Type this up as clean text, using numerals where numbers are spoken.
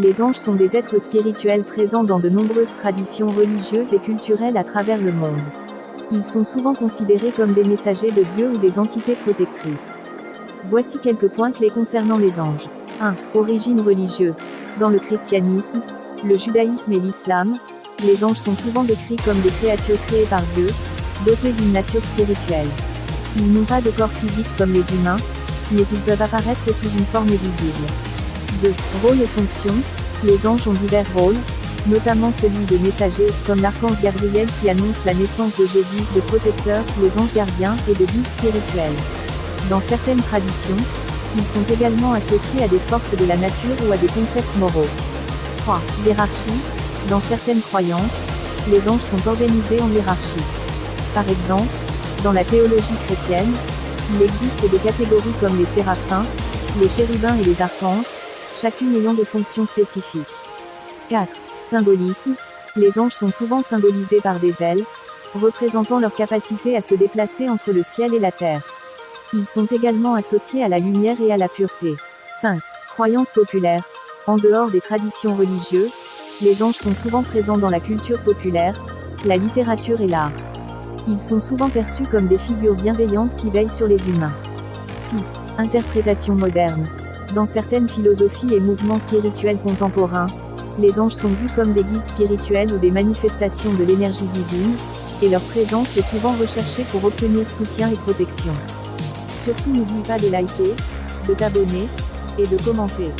Les anges sont des êtres spirituels présents dans de nombreuses traditions religieuses et culturelles à travers le monde. Ils sont souvent considérés comme des messagers de Dieu ou des entités protectrices. Voici quelques points clés concernant les anges. 1. Origine religieuse. Dans le christianisme, le judaïsme et l'islam, les anges sont souvent décrits comme des créatures créées par Dieu, dotées d'une nature spirituelle. Ils n'ont pas de corps physique comme les humains, mais ils peuvent apparaître sous une forme visible. 2. Rôle et fonction. Les anges ont divers rôles, notamment celui de messager, comme l'archange Gabriel qui annonce la naissance de Jésus, de protecteur, les anges gardiens, et de guides spirituels. Dans certaines traditions, ils sont également associés à des forces de la nature ou à des concepts moraux. 3. Hiérarchie. Dans certaines croyances, les anges sont organisés en hiérarchie. Par exemple, dans la théologie chrétienne, il existe des catégories comme les séraphins, les chérubins et les archanges, chacune ayant des fonctions spécifiques. 4. Symbolisme. Les anges sont souvent symbolisés par des ailes, représentant leur capacité à se déplacer entre le ciel et la terre. Ils sont également associés à la lumière et à la pureté. 5. Croyances populaires. En dehors des traditions religieuses, les anges sont souvent présents dans la culture populaire, la littérature et l'art. Ils sont souvent perçus comme des figures bienveillantes qui veillent sur les humains. 6. Interprétation moderne. Dans certaines philosophies et mouvements spirituels contemporains, les anges sont vus comme des guides spirituels ou des manifestations de l'énergie divine, et leur présence est souvent recherchée pour obtenir soutien et protection. Surtout n'oublie pas de liker, de t'abonner, et de commenter.